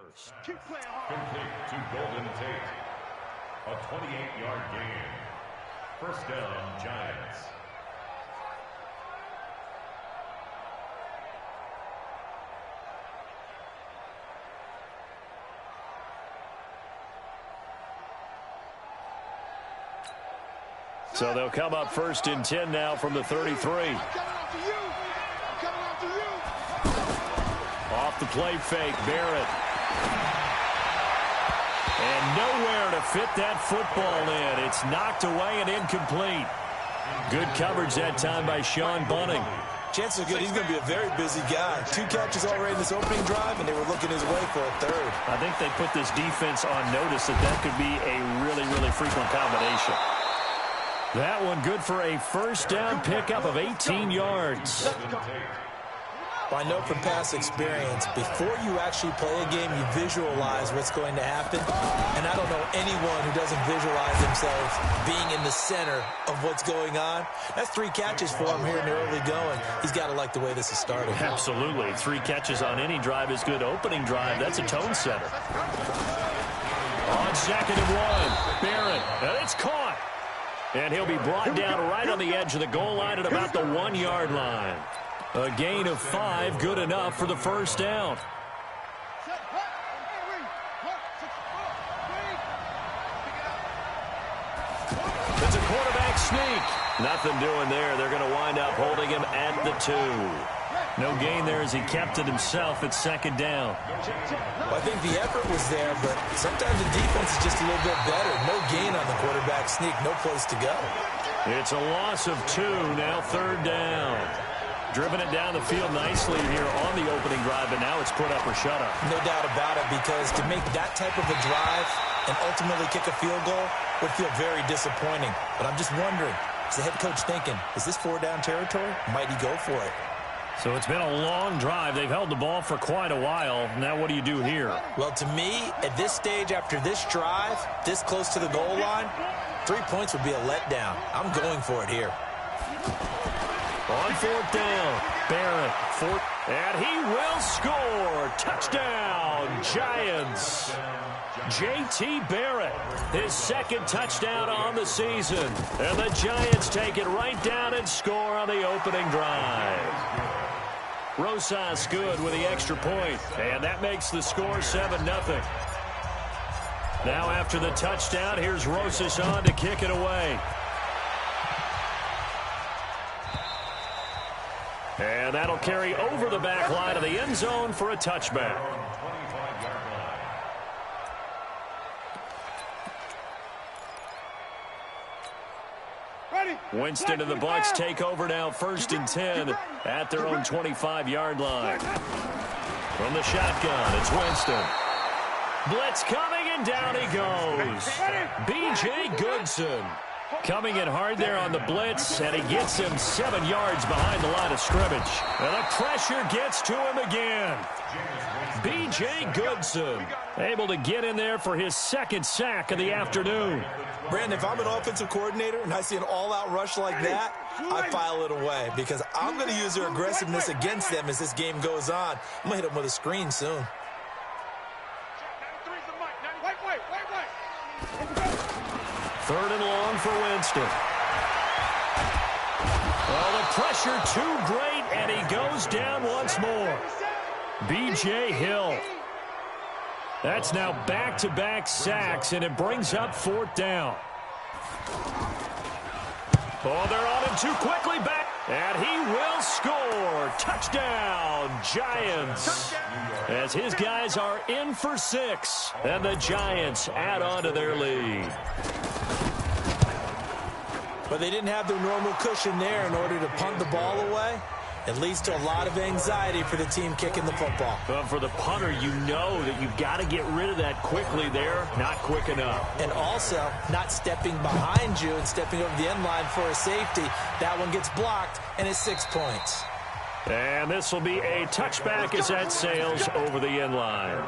Complete to Golden Tate. A 28-yard gain. First down, Giants. So they'll come up 1st and 10 now from the 33. Off the play fake, Barrett. And nowhere to fit that football in. It's knocked away and incomplete. Good coverage that time by Sean Bunting. Chances are good he's going to be a very busy guy. 2 catches already in this opening drive, and they were looking his way for a 3rd. I think they put this defense on notice that could be a really, really frequent combination. That one good for a first down pickup of 18 yards. I know from past experience, before you actually play a game, you visualize what's going to happen. And I don't know anyone who doesn't visualize themselves being in the center of what's going on. That's 3 catches for him here in the early going. He's got to like the way this is starting. Absolutely. 3 catches on any drive is good. Opening drive, that's a tone setter. On 2nd and 1, Barrett, and it's caught. And he'll be brought down right on the edge of the goal line at about the 1-yard line. A gain of 5, good enough for the first down. It's a quarterback sneak. Nothing doing there. They're going to wind up holding him at the 2. No gain there as he kept it himself at 2nd down. Well, I think the effort was there, but sometimes the defense is just a little bit better. No gain on the quarterback sneak. No place to go. It's a loss of 2, now 3rd down. Driven it down the field nicely here on the opening drive, but now it's put up or shut up. No doubt about it, because to make that type of a drive and ultimately kick a field goal would feel very disappointing. But I'm just wondering, is the head coach thinking, is this 4-down territory? Might he go for it? So it's been a long drive. They've held the ball for quite a while. Now what do you do here? Well, to me, at this stage after this drive, this close to the goal line, 3 points would be a letdown. I'm going for it here. On 4th down, Barrett, and he will score. Touchdown, Giants. J.T. Barrett, his 2nd touchdown on the season. And the Giants take it right down and score on the opening drive. Rosas good with the extra point, and that makes the score 7-0. Now after the touchdown, here's Rosas on to kick it away. And that'll carry over the back line of the end zone for a touchback. Winston and the Bucs take over now 1st and 10 at their own 25-yard line. From the shotgun, it's Winston. Blitz coming, and down he goes. B.J. Goodson coming in hard there on the blitz, and he gets him 7 yards behind the line of scrimmage. And the pressure gets to him again. B.J. Goodson able to get in there for his 2nd sack of the afternoon. Brandon, if I'm an offensive coordinator and I see an all-out rush like that, I file it away because I'm going to use their aggressiveness against them as this game goes on. I'm going to hit them with a screen soon. 3rd and long for Winston. Well, the pressure too great, and he goes down once more. B.J. Hill. That's now back-to-back sacks, and it brings up 4th down. Oh, they're on him too quickly. Back, and he will score. Touchdown, Giants. As his guys are in for 6, and the Giants add on to their lead. But they didn't have their normal cushion there in order to punt the ball away. It leads to a lot of anxiety for the team kicking the football. But for the punter, you know that you've got to get rid of that quickly there. Not quick enough. And also, not stepping behind you and stepping over the end line for a safety. That one gets blocked, and it's 6 points. And this will be a touchback as that sails over the end line.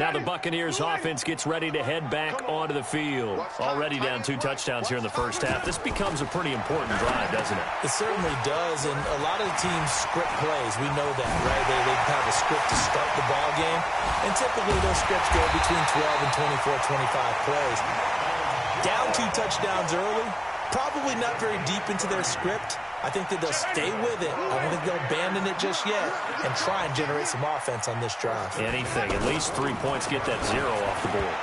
Now the Buccaneers offense gets ready to head back onto the field. Already down 2 touchdowns here in the first half. This becomes a pretty important drive, doesn't it? It certainly does, and a lot of the teams script plays. We know that, right? They have a script to start the ball game, and typically those scripts go between 12 and 24, 25 plays. Down 2 touchdowns early, probably not very deep into their script. I think that they'll stay with it. I don't think they'll abandon it just yet and try and generate some offense on this drive. Anything. At least 3 points, get that 0 off the board.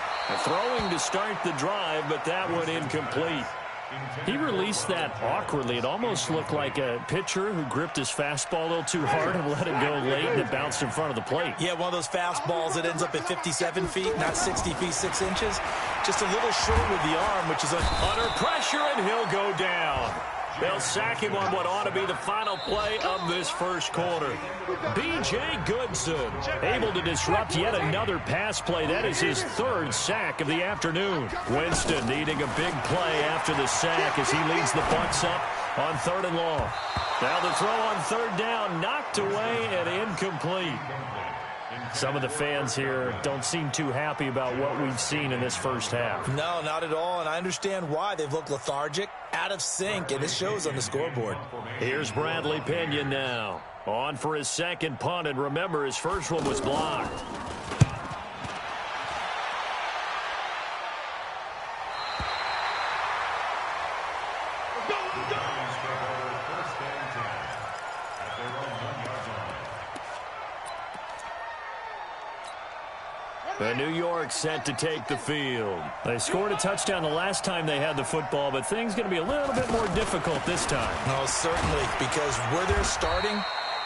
Throwing to start the drive, but that one incomplete. He released that awkwardly. It almost looked like a pitcher who gripped his fastball a little too hard and let it go late, and it bounced in front of the plate. Yeah, one of those fastballs that ends up at 57 feet, not 60 feet, 6 inches. Just a little short with the arm, which is under pressure, and he'll go down. They'll sack him on what ought to be the final play of this first quarter. B.J. Goodson able to disrupt yet another pass play. That is his 3rd sack of the afternoon. Winston needing a big play after the sack as he leads the Bucs up on 3rd and long. Now the throw on 3rd down, knocked away and incomplete. Some of the fans here don't seem too happy about what we've seen in this first half. No, not at all, and I understand why. They've looked lethargic, out of sync, and it shows on the scoreboard. Here's Bradley Pinion now. On for his 2nd punt, and remember, his first one was blocked. The New York set to take the field. They scored a touchdown the last time they had the football, but things going to be a little bit more difficult this time. No, certainly, because where they're starting,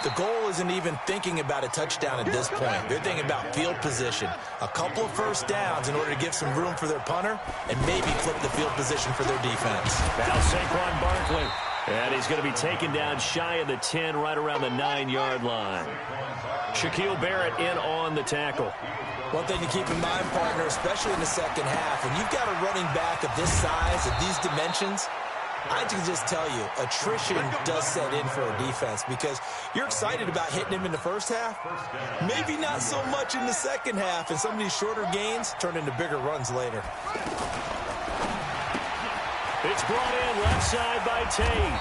the goal isn't even thinking about a touchdown at this point. They're thinking about field position, a couple of first downs in order to give some room for their punter, and maybe flip the field position for their defense. Now Saquon Barkley. And he's going to be taken down shy of the 10, right around the 9-yard line. Shaquille Barrett in on the tackle. One thing to keep in mind, partner, especially in the second half, when you've got a running back of this size, of these dimensions, I can just tell you, attrition does set in for a defense because you're excited about hitting him in the first half, maybe not so much in the second half, and some of these shorter gains turn into bigger runs later. It's brought in left side by Tate.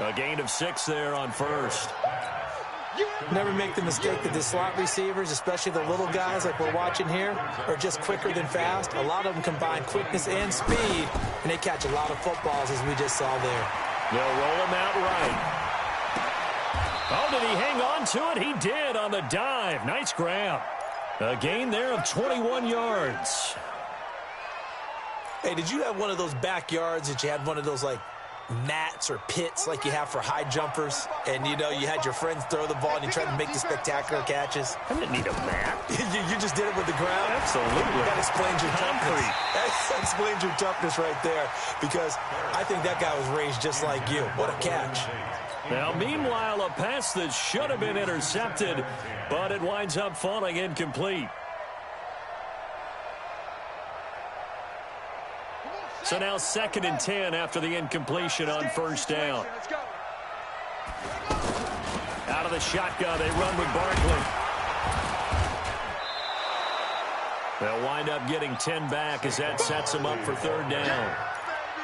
A gain of 6 there on 1st. Never make the mistake that the slot receivers, especially the little guys like we're watching here, are just quicker than fast. A lot of them combine quickness and speed, and they catch a lot of footballs, as we just saw there. They'll roll him out right. Oh, did he hang on to it? He did on the dive. Nice grab. A gain there of 21 yards. Hey, did you have one of those backyards that you had one of those, like, mats or pits like you have for high jumpers, and you know you had your friends throw the ball and you tried to make the spectacular catches? I didn't need a mat. you just did it with the ground? Absolutely. That explains your toughness. That explains your toughness right there, because I think that guy was raised just like you. What a catch. Now, meanwhile, a pass that should have been intercepted, but it winds up falling incomplete. So now 2nd and 10 after the incompletion on 1st down. Out of the shotgun, they run with Barkley. They'll wind up getting 10 back as that sets them up for 3rd down.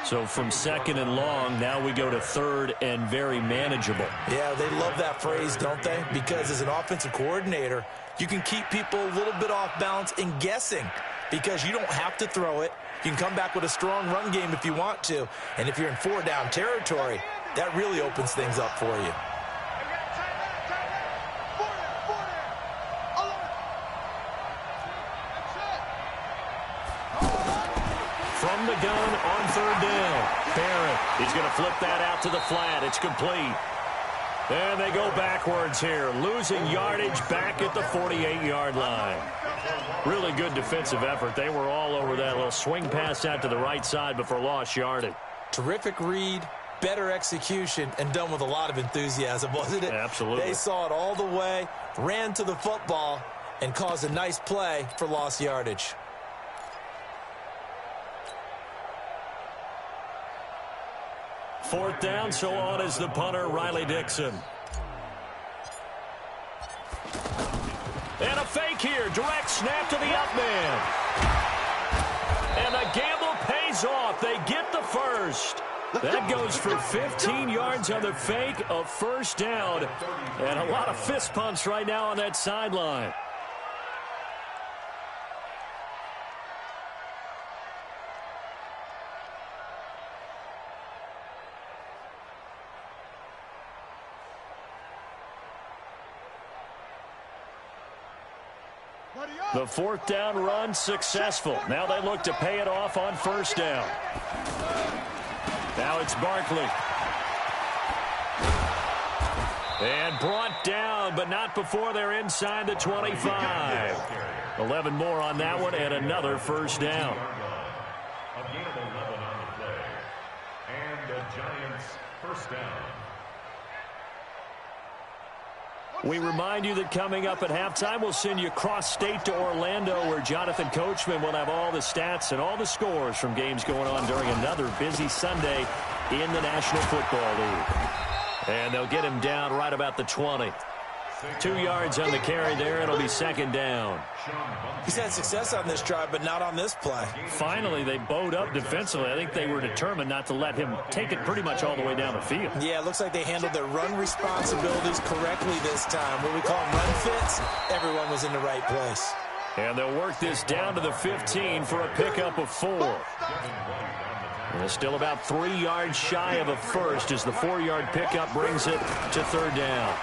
So from 2nd and long, now we go to 3rd and very manageable. Yeah, they love that phrase, don't they? Because as an offensive coordinator, you can keep people a little bit off balance and guessing, because you don't have to throw it. You can come back with a strong run game if you want to. And if you're in 4-down territory, that really opens things up for you. From the gun on 3rd down. Barrett, he's going to flip that out to the flat. It's complete. And they go backwards here, losing yardage back at the 48-yard line. Really good defensive effort. They were all over that little swing pass out to the right side before lost yardage. Terrific read, better execution, and done with a lot of enthusiasm, wasn't it? Absolutely. They saw it all the way, ran to the football, and caused a nice play for lost yardage. Fourth down, so on is the punter, Riley Dixon. And a fake here. Direct snap to the up man. And the gamble pays off. They get the first. That goes for 15 yards on the fake, a first down. And a lot of fist pumps right now on that sideline. The fourth down run successful. Now they look to pay it off on first down. Now it's Barkley. And brought down, but not before they're inside the 25. 11 more on that one and another first down. A gain of 11 on the play. And the Giants first down. We remind you that coming up at halftime, we'll send you cross-state to Orlando, where Jonathan Coachman will have all the stats and all the scores from games going on during another busy Sunday in the National Football League. And they'll get him down right about the 20. 2 yards on the carry there. It'll be second down. He's had success on this drive, but not on this play. Finally, they bowed up defensively. I think they were determined not to let him take it pretty much all the way down the field. Yeah, it looks like they handled their run responsibilities correctly this time. What we call them run fits, everyone was in the right place. And they'll work this down to the 15 for a pickup of 4. And it's still about 3 yards shy of a first as the 4-yard pickup brings it to third down.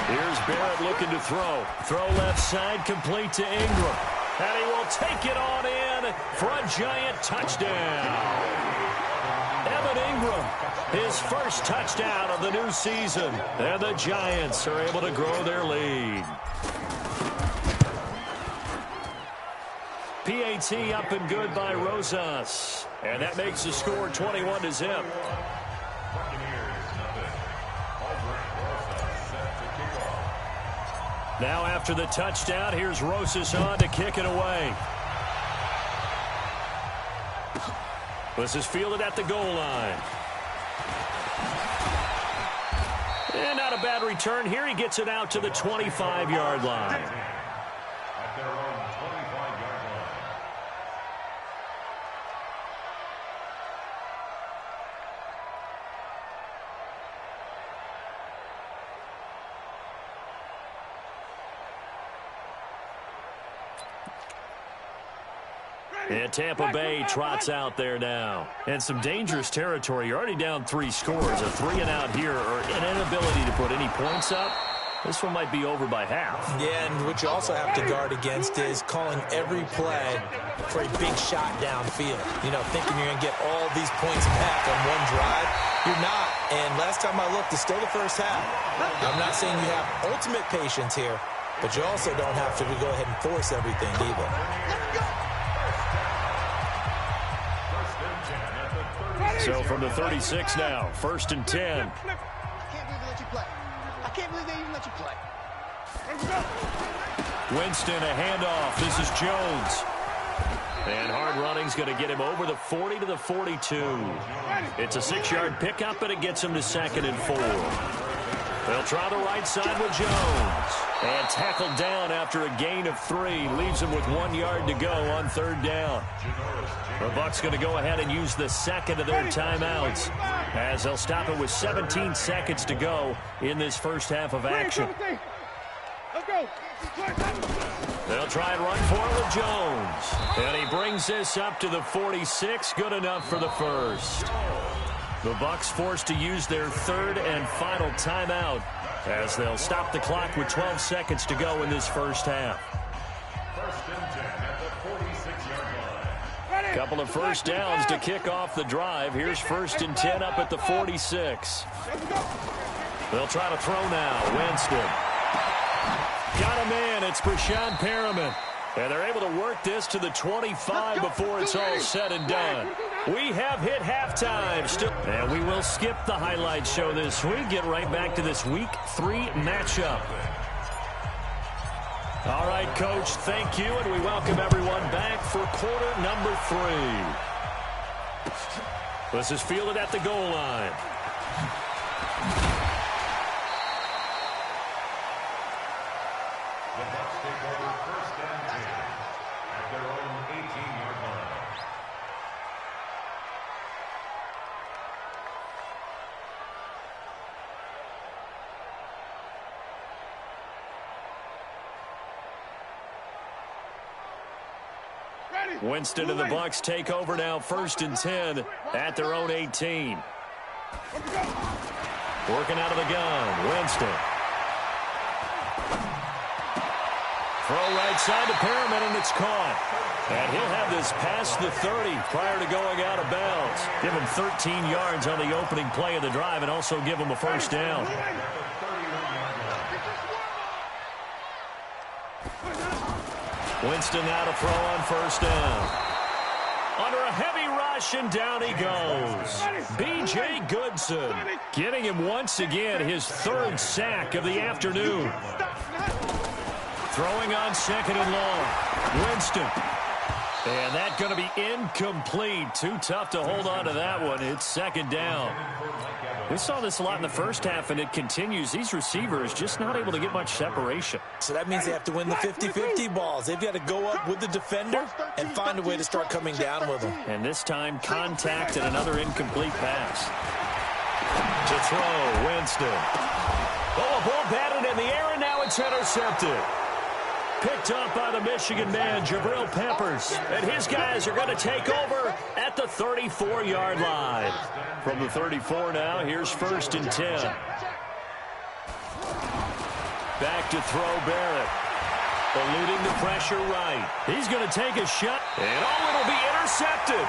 Here's Barrett looking to throw. Throw left side, complete to Ingram. And he will take it on in for a Giant touchdown. Evan Ingram, his first touchdown of the new season. And the Giants are able to grow their lead. PAT up and good by Rosas. And that makes the score 21-0. Now after the touchdown, here's Rosas on to kick it away. This is fielded at the goal line. And not a bad return here. He gets it out to the 25-yard line. At their own 25-yard line. And Tampa Bay trots out there now. And some dangerous territory. You're already down 3 scores. A 3-and-out here, or an inability to put any points up. This one might be over by half. Yeah, and what you also have to guard against is calling every play for a big shot downfield. You know, thinking you're going to get all these points back on one drive. You're not. And last time I looked, it's still the first half. I'm not saying you have ultimate patience here, but you also don't have to go ahead and force everything either. So from the 36 now, 1st and 10. I can't believe they let you play. I can't believe they even let you play. Winston, a handoff. This is Jones. And hard running's going to get him over the 40 to the 42. It's a 6-yard pickup, and it gets him to 2nd and 4. They'll try the right side with Jones. And tackled down after a gain of 3. Leaves him with 1 yard to go on 3rd down. The Bucs going to go ahead and use the second of their timeouts, as they'll stop it with 17 seconds to go in this first half of action. They'll try and run for it with Jones. And he brings this up to the 46. Good enough for the first. The Bucs forced to use their 3rd and final timeout, as they'll stop the clock with 12 seconds to go in this first half. 1st and 10 at the 46-yard line. Couple of first downs to kick off the drive. Here's 1st and 10 up at the 46. They'll try to throw now. Winston. Got him in. It's Brashad Perriman. And they're able to work this to the 25 before it's all said and done. We have hit halftime. And we will skip the highlight show this week. Get right back to this Week 3 matchup. All right, Coach, thank you, and we welcome everyone back for quarter number 3. This is fielded at the goal line. The Bucs Winston and the Bucs take over now, 1st and 10 at their own 18. Working out of the gun, Winston. Throw right side to Perriman, and it's caught. And he'll have this past the 30 prior to going out of bounds. Give him 13 yards on the opening play of the drive and also give him a 1st down. Winston now to throw on 1st down. Under a heavy rush, and down he goes. B.J. Goodson getting him once again his 3rd sack of the afternoon. Throwing on 2nd and long. Winston. And that's going to be incomplete. Too tough to hold on to that one. It's 2nd down. We saw this a lot in the first half, and it continues. These receivers just not able to get much separation. So that means they have to win the 50-50 balls. They've got to go up with the defender and find a way to start coming down with them. And this time, contact and another incomplete pass. To throw, Winston. Oh, a ball batted in the air, and now it's intercepted. Picked up by the Michigan man, Jabril Peppers. And his guys are going to take over at the 34-yard line. From the 34 now, here's 1st and 10. Back to throw Barrett. Eluding the pressure right. He's going to take a shot. And it'll be intercepted.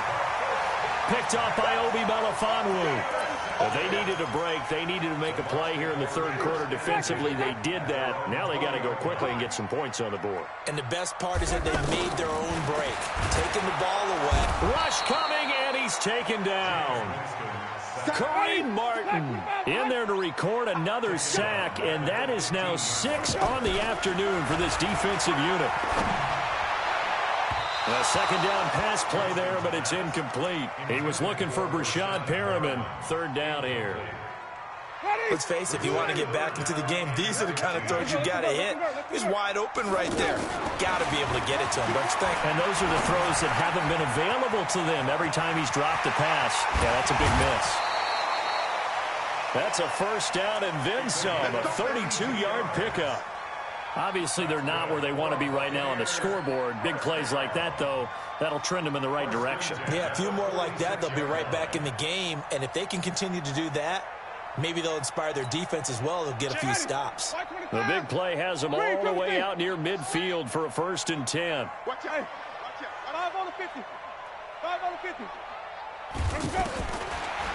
Picked up by Obi Melifonwu. Well, they needed a break. They needed to make a play here in the 3rd quarter defensively. They did that. Now they got to go quickly and get some points on the board. And the best part is that they made their own break, taking the ball away. Rush coming, and he's taken down. Kareem Martin in there to record another sack, and that is now 6 on the afternoon for this defensive unit. A 2nd down pass play there, but it's incomplete. He was looking for Brashad Perriman. 3rd down here. Let's face it, if you want to get back into the game, these are the kind of throws you got to hit. He's wide open right there. Got to be able to get it to him, don't you think? And those are the throws that haven't been available to them every time he's dropped a pass. Yeah, that's a big miss. That's a 1st down and then some, a 32-yard pickup. Obviously, they're not where they want to be right now on the scoreboard. Big plays like that, though, that'll trend them in the right direction. Yeah, a few more like that, they'll be right back in the game. And if they can continue to do that, maybe they'll inspire their defense as well. They'll get a few stops. The big play has them all the way out near midfield for a 1st and 10. Watch out. 5 on the 50. 5 on the 50.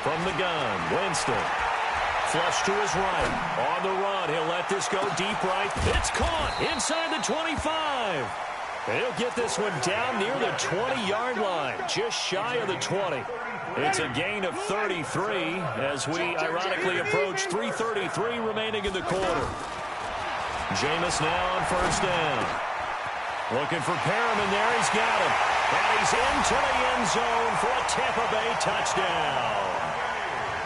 From the gun, Winston. Flush to his right. On the run. He'll let this go deep right. It's caught inside the 25. He'll get this one down near the 20-yard line. Just shy of the 20. It's a gain of 33 as we ironically approach 3:33 remaining in the quarter. Jameis now on 1st down. Looking for Perriman there. He's got him. And he's into the end zone for a Tampa Bay touchdown.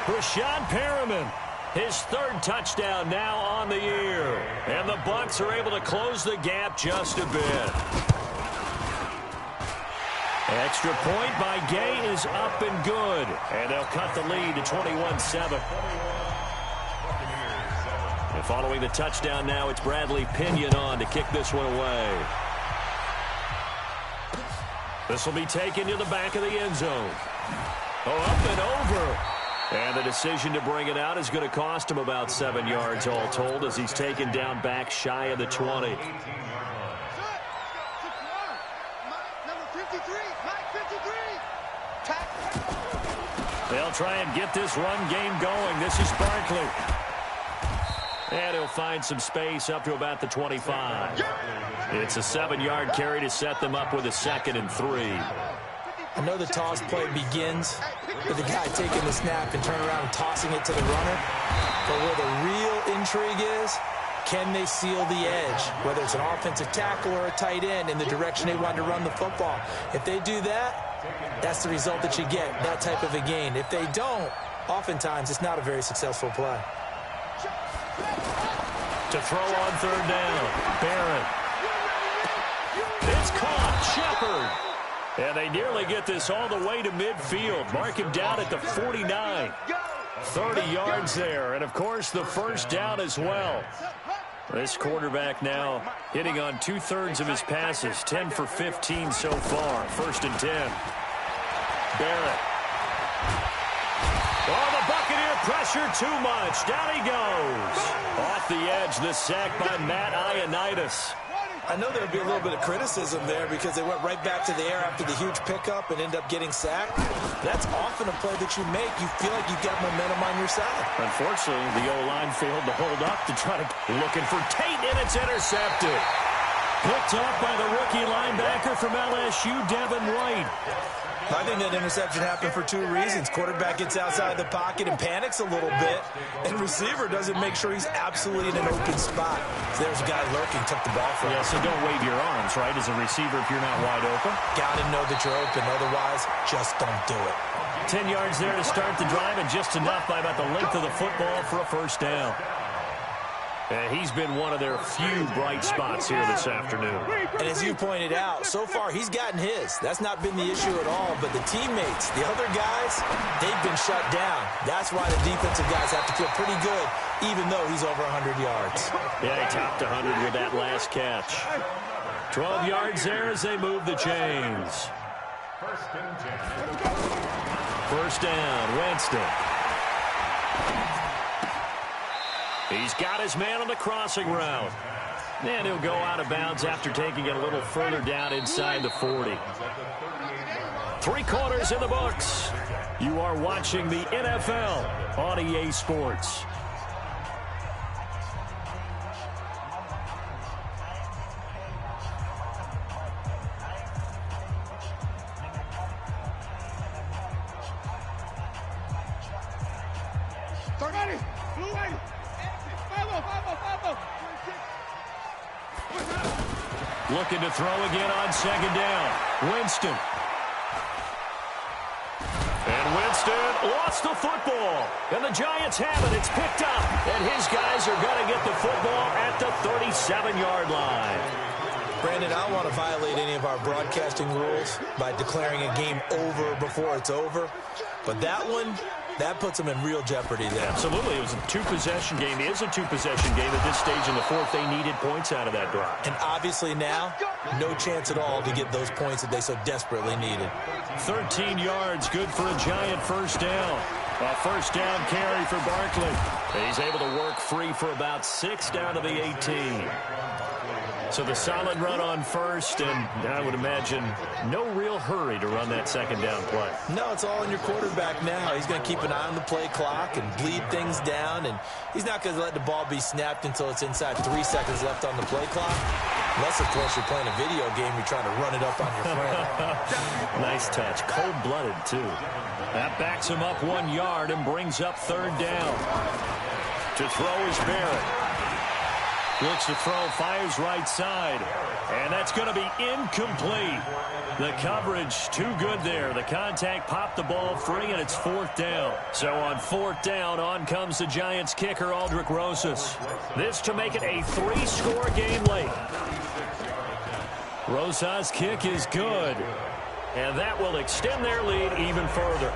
Brashad Perriman. His 3rd touchdown now on the year. And the Bucs are able to close the gap just a bit. Extra point by Gay is up and good. And they'll cut the lead to 21-7. And following the touchdown now, it's Bradley Pinion on to kick this one away. This will be taken to the back of the end zone. Oh, up and over. And the decision to bring it out is going to cost him about 7 yards all told as he's taken down back shy of the 20. They'll try and get this run game going. This is Barkley. And he'll find some space up to about the 25. It's a 7-yard carry to set them up with a 2nd and 3. I know the toss play begins with the guy taking the snap and turning around and tossing it to the runner. But where the real intrigue is, can they seal the edge, whether it's an offensive tackle or a tight end, in the direction they want to run the football? If they do that, that's the result that you get, that type of a gain. If they don't, oftentimes it's not a very successful play. To throw on 3rd down, Barrett. It's caught, Shepard. And they nearly get this all the way to midfield. Mark him down at the 49. 30 yards there. And, of course, the 1st down as well. This quarterback now hitting on 2/3 of his passes, 10 for 15 so far. 1st and 10. Barrett. Oh, the Buccaneer pressure too much. Down he goes. Off the edge, the sack by Matt Ioannidis. I know there would be a little bit of criticism there because they went right back to the air after the huge pickup and end up getting sacked. That's often a play that you make. You feel like you've got momentum on your side. Unfortunately, the O-line failed to hold up to try to looking for Tate, and it's intercepted. Picked up by the rookie linebacker from LSU, Devin White. I think that interception happened for 2 reasons. Quarterback gets outside the pocket and panics a little bit, and receiver doesn't make sure he's absolutely in an open spot. So there's a guy lurking, took the ball from him. Yeah, so don't wave your arms, right, as a receiver if you're not wide open. Got to know that you're open. Otherwise, just don't do it. 10 yards there to start the drive, and just enough by about the length of the football for a 1st down. And he's been one of their few bright spots here this afternoon. And as you pointed out, so far he's gotten his. That's not been the issue at all. But the teammates, the other guys, they've been shut down. That's why the defensive guys have to feel pretty good, even though he's over 100 yards. Yeah, he topped 100 with that last catch. 12 yards there as they move the chains. 1st down, Winston. He's got his man on the crossing route. And he'll go out of bounds after taking it a little further down inside the 40. 3 quarters in the books. You are watching the NFL on EA Sports. Looking to throw again on 2nd down. Winston. And Winston lost the football. And the Giants have it. It's picked up. And his guys are going to get the football at the 37-yard line. Brandon, I don't want to violate any of our broadcasting rules by declaring a game over before it's over. But that one, that puts them in real jeopardy there. Absolutely. It was a 2-possession game. It is a 2-possession game at this stage in the 4th. They needed points out of that drive. And obviously now, no chance at all to get those points that they so desperately needed. 13 yards, good for a Giant 1st down. A 1st down carry for Barkley. He's able to work free for about 6 down to the 18. So the solid run on 1st, and I would imagine no real hurry to run that 2nd down play. No, it's all on your quarterback now. He's going to keep an eye on the play clock and bleed things down, and he's not going to let the ball be snapped until it's inside 3 seconds left on the play clock. Unless, of course, you're playing a video game, you're trying to run it up on your friend. Nice touch. Cold-blooded, too. That backs him up 1 yard and brings up 3rd down. To throw is Barrett. Looks to throw, fires right side. And that's going to be incomplete. The coverage too good there. The contact popped the ball free, and it's 4th down. So on 4th down, on comes the Giants kicker, Aldrich Rosas. This to make it a 3-score game late. Rosas' kick is good. And that will extend their lead even further.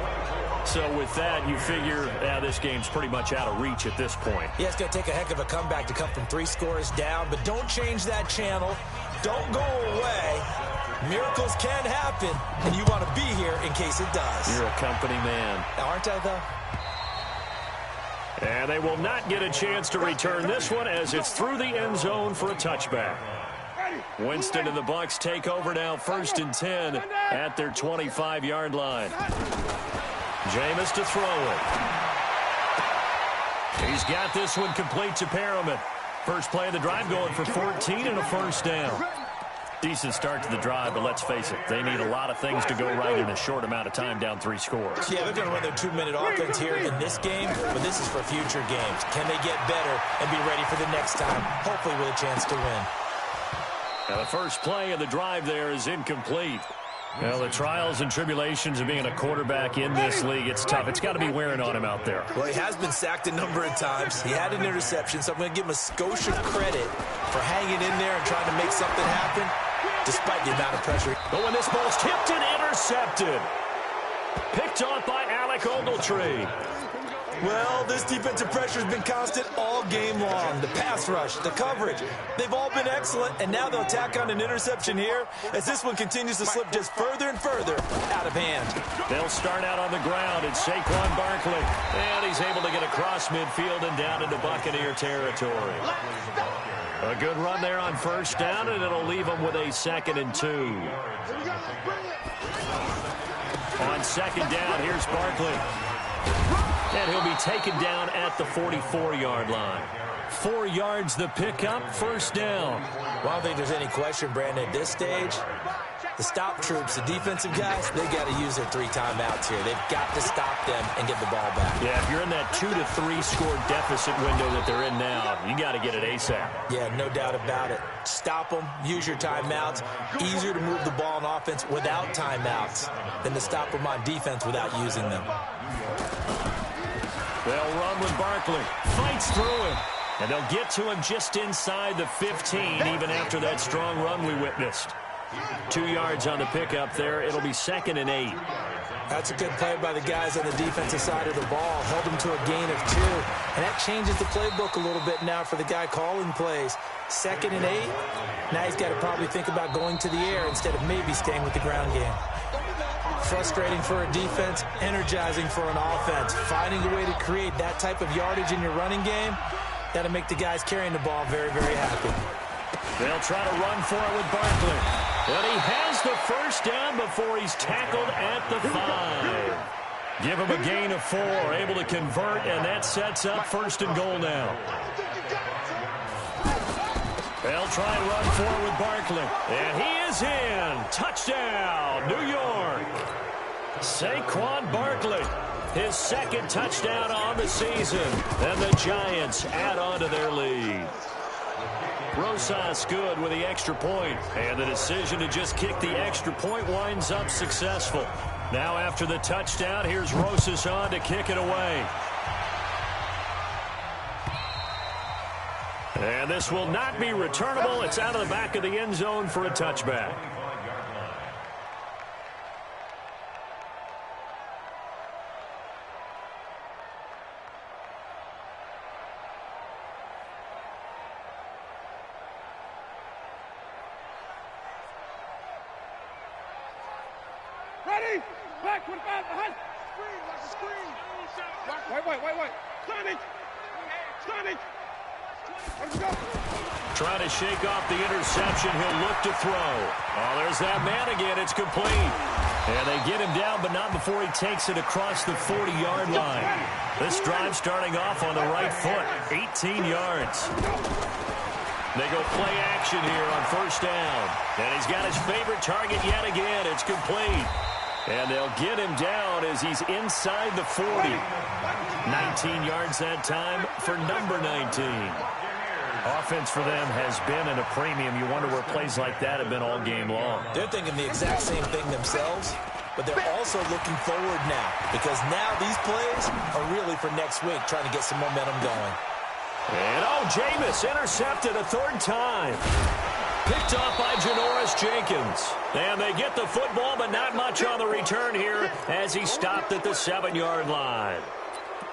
So with that, you figure this game's pretty much out of reach at this point. Yeah, it's going to take a heck of a comeback to come from 3 scores down, but don't change that channel. Don't go away. Miracles can happen, and you want to be here in case it does. You're a company man. Aren't I, though? And they will not get a chance to return this one as it's through the end zone for a touchback. Winston and the Bucs take over now, 1st and 10 at their 25-yard line. Jameis to throw it. He's got this one complete to Perriman. First play of the drive going for 14 and a 1st down. Decent start to the drive, but let's face it, they need a lot of things to go right in a short amount of time, down 3 scores. Yeah, they're going to run their 2-minute offense here in this game, but this is for future games. Can they get better and be ready for the next time, hopefully with a chance to win? Now the first play of the drive there is incomplete. Well, the trials and tribulations of being a quarterback in this league, it's tough. It's got to be wearing on him out there. Well, he has been sacked a number of times. He had an interception, so I'm going to give him a Scotia credit for hanging in there and trying to make something happen, despite the amount of pressure. But when this ball's tipped and intercepted, picked off by Alec Ogletree. Well, this defensive pressure has been constant all game long. The pass rush, the coverage, they've all been excellent, and now they'll tack on an interception here as this one continues to slip just further and further out of hand. They'll start out on the ground. It's Saquon Barkley, and he's able to get across midfield and down into Buccaneer territory. A good run there on first down, and it'll leave them with a 2nd and 2. On second down, here's Barkley. And he'll be taken down at the 44-yard line. 4 yards the pickup, first down. Well, I don't think there's any question, Brandon, at this stage, the stop troops, the defensive guys, they've got to use their 3 timeouts here. They've got to stop them and get the ball back. Yeah, if you're in that 2 to 3 score deficit window that they're in now, you got to get it ASAP. Yeah, no doubt about it. Stop them, use your timeouts. Easier to move the ball on offense without timeouts than to stop them on defense without using them. They'll run with Barkley. Fights through him. And they'll get to him just inside the 15, even after that strong run we witnessed. 2 yards on the pickup there. It'll be 2nd and 8. That's a good play by the guys on the defensive side of the ball. Held them to a gain of 2. And that changes the playbook a little bit now for the guy calling plays. 2nd and 8. Now he's got to probably think about going to the air instead of maybe staying with the ground game. Frustrating for a defense, energizing for an offense. Finding a way to create that type of yardage in your running game, that'll make the guys carrying the ball very, very happy. They'll try to run for it with Barkley. But he has the first down before he's tackled at the 5. Give him a gain of 4, able to convert, and that sets up 1st and goal now. They'll try and run for it with Barkley. And he is in. Touchdown, New York. Saquon Barkley, his 2nd touchdown on the season. And the Giants add on to their lead. Rosas good with the extra point. And the decision to just kick the extra point winds up successful. Now after the touchdown, here's Rosas on to kick it away. And this will not be returnable. It's out of the back of the end zone for a touchback. Ready? Back 25 behind. Screen, watch the screen. Wait. Sonic. Let's go. Trying to shake off the interception. He'll look to throw. Oh, there's that man again. It's complete. And they get him down, but not before he takes it across the 40-yard line. This drive starting off on the right foot. 18 yards. They go play action here on first down. And he's got his favorite target yet again. It's complete. And they'll get him down as he's inside the 40. 19 yards that time for number 19. Offense for them has been at a premium. You wonder where plays like that have been all game long. They're thinking the exact same thing themselves, but they're also looking forward now because now these plays are really for next week, trying to get some momentum going. And, Jameis intercepted a 3rd time. Picked off by Janoris Jenkins. And they get the football, but not much on the return here as he stopped at the 7-yard line.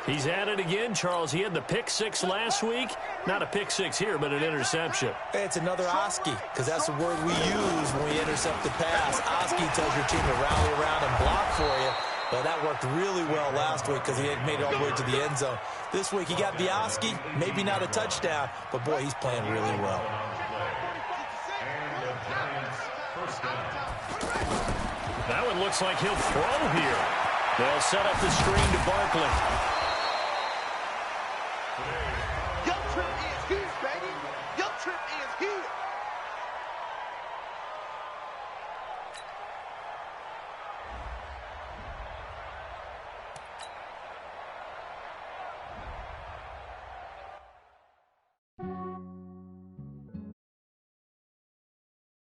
He's at it again, Charles. He had the pick 6 last week. Not a pick 6 here, but an interception. It's another Oski, because that's the word we use when we intercept the pass. Oski tells your team to rally around and block for you. Well, that worked really well last week because he had made it all the way to the end zone. This week he got the Oski, maybe not a touchdown, but boy, he's playing really well. That one looks like he'll throw here. They'll set up the screen to Barkley.